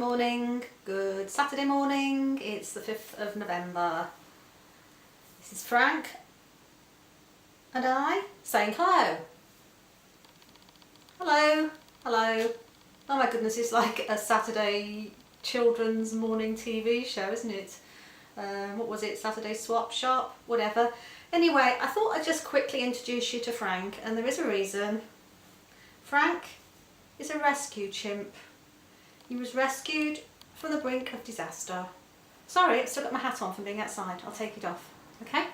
morning, good Saturday morning. It's the 5th of November. This is Frank and I saying hello. Hello, hello. Oh my goodness, it's like a Saturday children's morning TV show, isn't it? What was it? Saturday Swap Shop? Whatever. Anyway, I thought I'd just quickly introduce you to Frank, and there is a reason. Frank is a rescue chimp. He was rescued from the brink of disaster. Sorry, I've still got my hat on from being outside. I'll take it off, okay?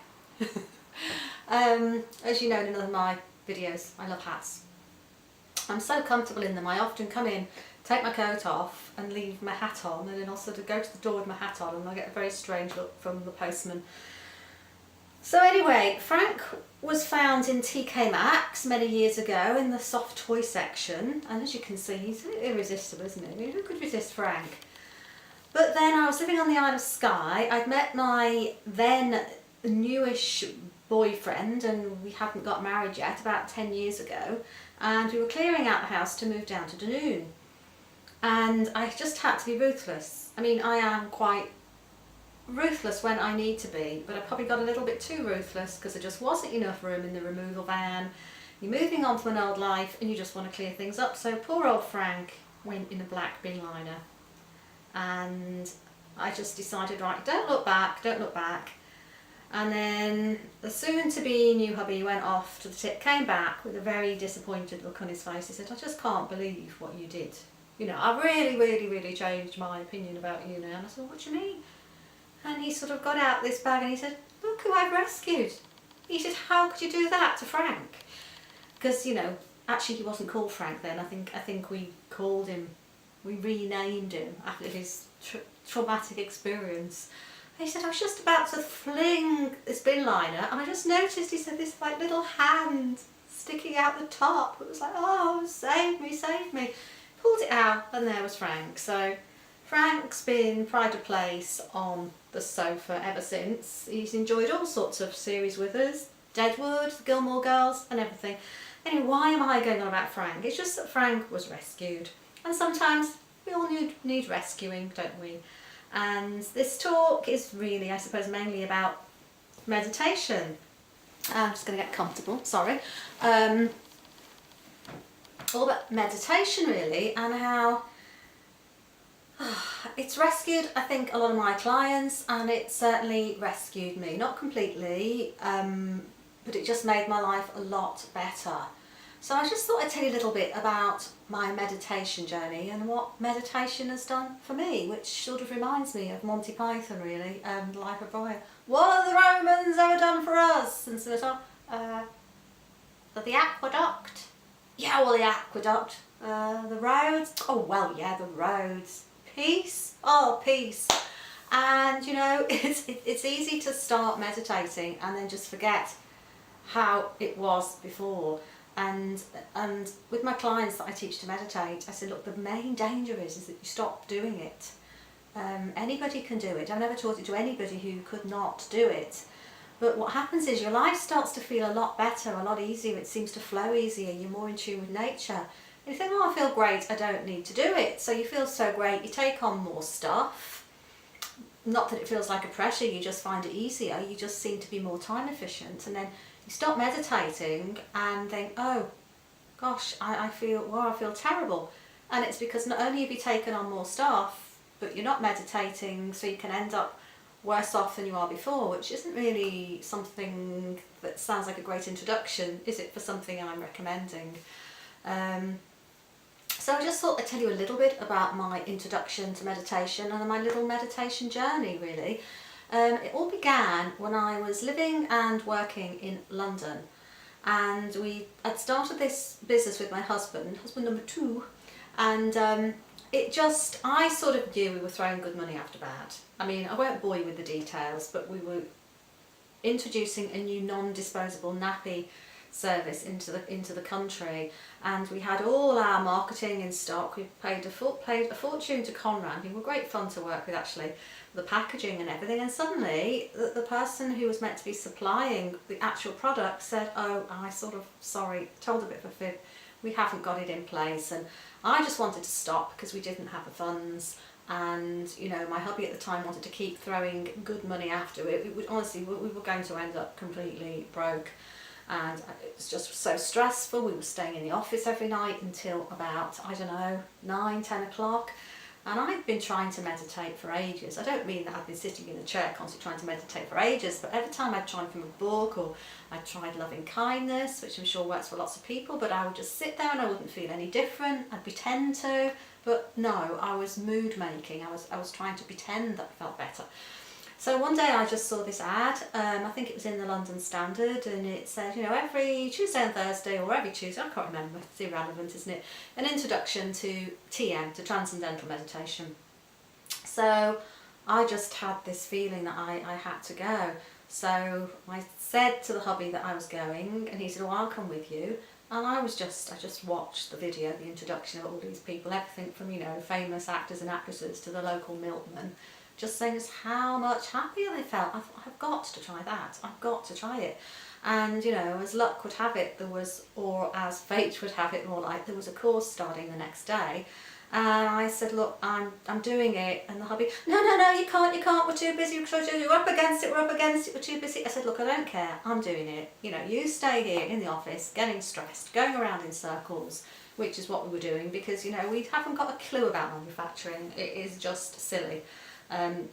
As you know in another of my videos, I love hats. I'm so comfortable in them. I often come in, take my coat off and leave my hat on, and then also to go to the door with my hat on, and I get a very strange look from the postman. So anyway, Frank was found in TK Maxx many years ago in the soft toy section, and as you can see, he's irresistible, isn't he? I mean, who could resist Frank? But then I was living on the Isle of Skye. I'd met my then newish boyfriend, and we hadn't got married yet, about 10 years ago, and we were clearing out the house to move down to Dunoon. And I just had to be ruthless. I mean, I am quite ruthless when I need to be, but I probably got a little bit too ruthless because there just wasn't enough room in the removal van. You're moving on to an old life and you just want to clear things up. So poor old Frank went in a black bin liner, and I just decided, right, don't look back, don't look back. And then the soon-to-be new hubby went off to the tip, came back with a very disappointed look on his face. He said, I just can't believe what you did. You know, I really changed my opinion about you now. And I said, what do you mean? And he sort of got out this bag and he said, look who I've rescued. He said, how could you do that to Frank? Because, you know, actually he wasn't called Frank then. I think we called him, we renamed him after his traumatic experience. And he said, I was just about to fling this bin liner and I just noticed, he said, this like little hand sticking out the top. It was like, oh, save me, save me. Pulled it out and there was Frank. So Frank's been pride of place on the sofa ever since. He's enjoyed all sorts of series with us, Deadwood, the Gilmore Girls and everything. Anyway, why am I going on about Frank? It's just that Frank was rescued, and sometimes we all need rescuing, don't we? And this talk is really, I suppose, mainly about meditation. I'm just going to get comfortable, sorry. All about meditation really, and how it's rescued, I think, a lot of my clients, and it certainly rescued me. Not completely, but it just made my life a lot better. So I just thought I'd tell you a little bit about my meditation journey and what meditation has done for me, which sort of reminds me of Monty Python really, and Life of Brian. What have the Romans ever done for us? And so the aqueduct. Yeah, well, the aqueduct. The roads. Oh, well, yeah, the roads. Peace. Oh, peace. And you know, it's easy to start meditating and then just forget how it was before. And with my clients that I teach to meditate, I said, look, the main danger is that you stop doing it. Anybody can do it. I've never taught it to anybody who could not do it. But what happens is your life starts to feel a lot better, a lot easier. It seems to flow easier. You're more in tune with nature. And you think, oh, I feel great, I don't need to do it. So you feel so great, you take on more stuff. Not that it feels like a pressure, you just find it easier. You just seem to be more time efficient. And then you stop meditating and think, oh, gosh, I feel terrible. And it's because not only have you taken on more stuff, but you're not meditating, so you can end up worse off than you are before, which isn't really something that sounds like a great introduction, is it, for something I'm recommending? So I just thought I'd tell you a little bit about my introduction to meditation and my little meditation journey really. It all began when I was living and working in London, and I'd started this business with my husband number 2, and I sort of knew we were throwing good money after bad. I mean, I won't bore you with the details, but we were introducing a new non-disposable nappy service into the country, and we had all our marketing in stock. We paid a fortune to Conrad, who were great fun to work with actually, the packaging and everything, and suddenly the person who was meant to be supplying the actual product said, oh, told a bit of a fib, we haven't got it in place. And I just wanted to stop because we didn't have the funds. and you know, my hubby at the time wanted to keep throwing good money after it. It would, honestly, we were going to end up completely broke, and it was just so stressful. We were staying in the office every night until about, I don't know, 9-10 o'clock. And I'd been trying to meditate for ages. I don't mean that I've been sitting in a chair constantly trying to meditate for ages, but every time I'd tried from a book, or I tried loving kindness, which I'm sure works for lots of people, but I would just sit there and I wouldn't feel any different. I'd pretend to, but no, I was mood making. I was trying to pretend that I felt better. So one day I just saw this ad, I think it was in the London Standard, and it said, you know, every Tuesday and Thursday, or every Tuesday, I can't remember, it's irrelevant, isn't it, an introduction to TM, to Transcendental Meditation. So I just had this feeling that I had to go. So I said to the hubby that I was going, and he said, oh, I'll come with you. And I just watched the video, the introduction of all these people, everything from, you know, famous actors and actresses to the local milkman, just saying just how much happier they felt. I've got to try that. I've got to try it. And you know, as luck would have it, there was, or as fate would have it more like, there was a course starting the next day. And I said, look, I'm doing it. And the hubby, no, you can't, we're too busy, we're up against it, we're too busy. I said, look, I don't care, I'm doing it. You know, you stay here in the office, getting stressed, going around in circles, which is what we were doing, because, you know, we haven't got a clue about manufacturing. It is just silly.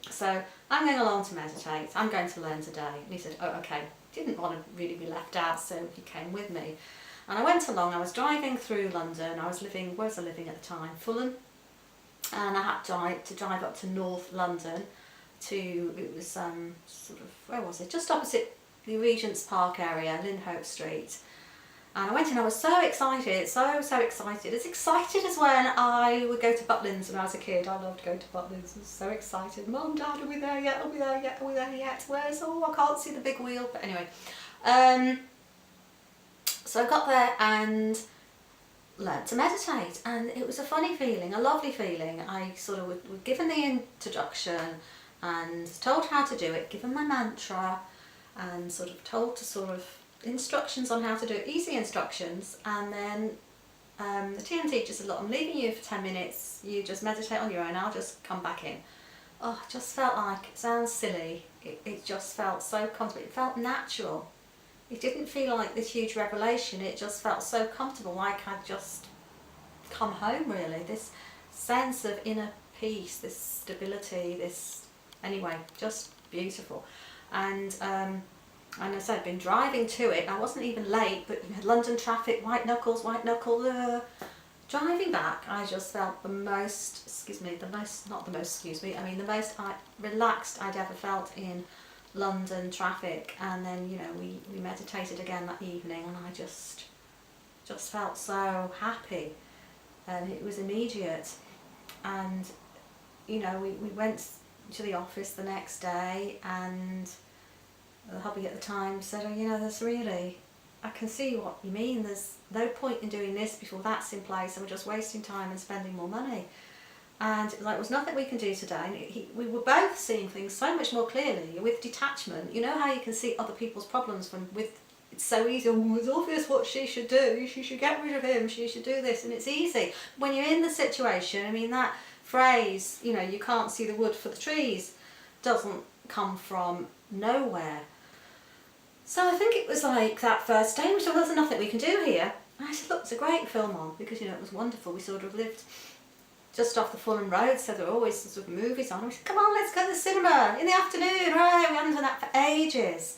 So I'm going along to meditate, I'm going to learn today. And he said, oh, okay. Didn't want to really be left out, so he came with me. And I went along, I was driving through London. I was living, where was I living at the time? Fulham. And I had to drive up to North London to, it was sort of, where was it? Just opposite the Regent's Park area, Lynhope Street. And I went in, I was so excited, so excited. As excited as when I would go to Butlins when I was a kid. I loved going to Butlins, I was so excited. Mum, Dad, are we there yet? Are we there yet? Are we there yet? Where's, oh, I can't see the big wheel. But anyway, so I got there and learned to meditate. And it was a funny feeling, a lovely feeling. I sort of was given the introduction and told how to do it, given my mantra, and sort of told to sort of instructions on how to do it, easy instructions. And then the TM teacher said, look, I'm leaving you for 10 minutes, you just meditate on your own, I'll just come back in. Oh, it just felt like, it sounds silly, it just felt so comfortable, it felt natural. It didn't feel like this huge revelation, it just felt so comfortable, like I'd just come home really. This sense of inner peace, this stability, this, anyway, just beautiful. And I said, I'd been driving to it, I wasn't even late, but you had London traffic, white knuckles, driving back, I just felt the most, the most relaxed I'd ever felt in London traffic. And then, you know, we meditated again that evening, and I just felt so happy, and it was immediate. And, you know, we went to the office the next day, and the hubby at the time said, oh, you know, there's really, I can see what you mean, there's no point in doing this before that's in place, and we're just wasting time and spending more money. And it was like, there's nothing we can do today. And we were both seeing things so much more clearly with detachment. You know how you can see other people's problems it's so easy, oh, it's obvious what she should do, she should get rid of him, she should do this, and it's easy. When you're in the situation, I mean, that phrase, you know, you can't see the wood for the trees, doesn't come from nowhere. So I think it was like that first day, we said, well, there's nothing we can do here. And I said, look, it's a great film on, because, you know, it was wonderful. We sort of lived just off the Fulham Road, so there were always sort of movies on. We said, come on, let's go to the cinema in the afternoon. Right, we hadn't done that for ages.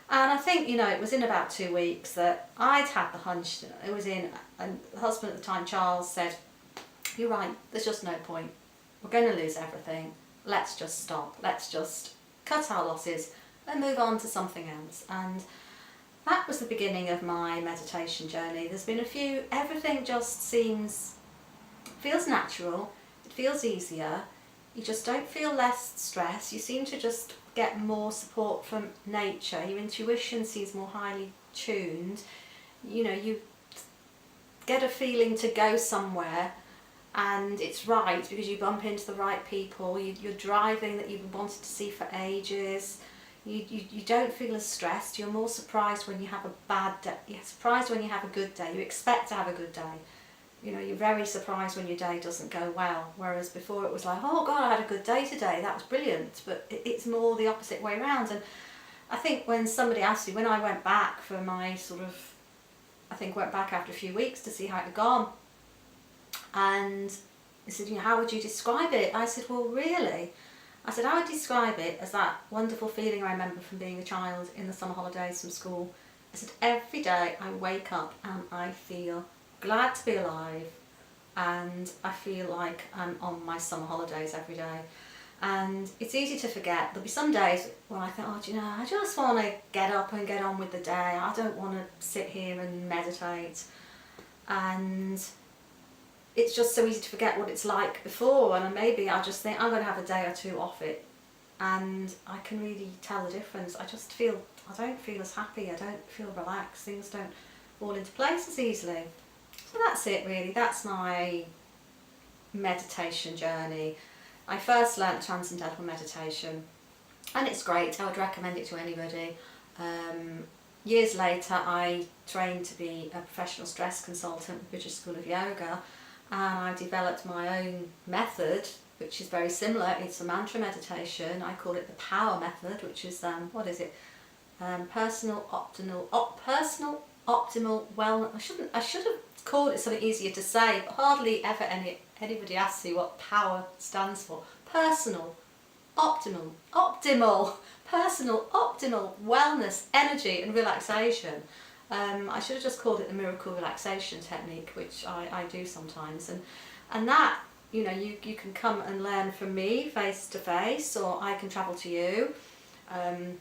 And I think, you know, it was in about 2 weeks that I'd had the hunch, it was in, and the husband at the time, Charles, said, you're right, there's just no point. We're going to lose everything. Let's just stop. Let's just cut our losses and move on to something else. And that was the beginning of my meditation journey. There's been a few, everything just feels natural, it feels easier, you just don't feel less stress, you seem to just get more support from nature, your intuition seems more highly tuned, you know, you get a feeling to go somewhere and it's right because you bump into the right people, you're driving that you've wanted to see for ages. You don't feel as stressed, you're more surprised when you have a bad day, you're surprised when you have a good day, you expect to have a good day. you know, you're very surprised when your day doesn't go well. Whereas before it was like, oh God, I had a good day today, that was brilliant. But it's more the opposite way around. And I think when somebody asked me, when I went back for my sort of, I think went back after a few weeks to see how it had gone, and they said, you know, how would you describe it? I said, well, really? I said, I would describe it as that wonderful feeling I remember from being a child in the summer holidays from school. I said, every day I wake up and I feel glad to be alive, and I feel like I'm on my summer holidays every day. And it's easy to forget. There'll be some days when I think, oh, do you know, I just want to get up and get on with the day. I don't want to sit here and meditate. And it's just so easy to forget what it's like before, and maybe I just think I'm going to have a day or two off it, and I can really tell the difference. I don't feel as happy, I don't feel relaxed, things don't fall into place as easily. So that's it really, that's my meditation journey. I first learnt Transcendental Meditation, and it's great, I would recommend it to anybody. Years later I trained to be a professional stress consultant at the British School of Yoga, and I developed my own method, which is very similar. It's a mantra meditation. I call it the power method, which is personal optimal wellness. I should have called it something easier to say, but hardly ever anybody asks me what power stands for. Personal optimal wellness, energy and relaxation. I should have just called it the miracle relaxation technique, which I do sometimes, and that, you know, you can come and learn from me face to face, or I can travel to you. I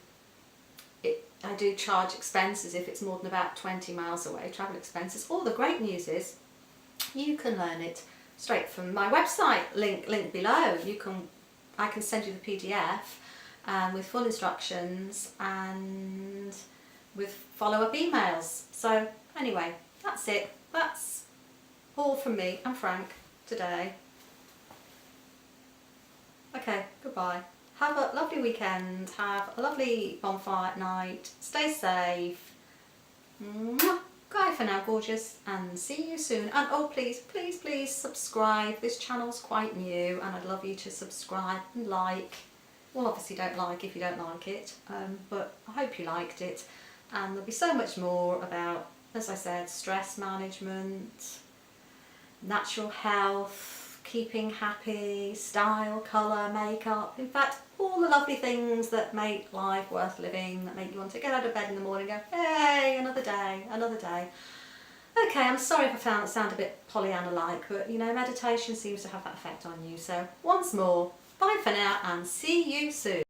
do charge expenses if it's more than about 20 miles away, travel expenses. Or the great news is you can learn it straight from my website, link below. I can send you the PDF with full instructions and with follow-up emails. So anyway, that's it. That's all from me and Frank today. Okay, goodbye. Have a lovely weekend. Have a lovely bonfire night. Stay safe. Mwah. Bye for now, gorgeous, and see you soon. And oh, please, please, please subscribe. This channel's quite new, and I'd love you to subscribe and like. Well, obviously don't like if you don't like it, but I hope you liked it. And there'll be so much more about, as I said, stress management, natural health, keeping happy, style, colour, makeup. In fact, all the lovely things that make life worth living, that make you want to get out of bed in the morning and go, hey, another day, another day. Okay, I'm sorry if I sound a bit Pollyanna-like, but you know, meditation seems to have that effect on you. So once more, bye for now and see you soon.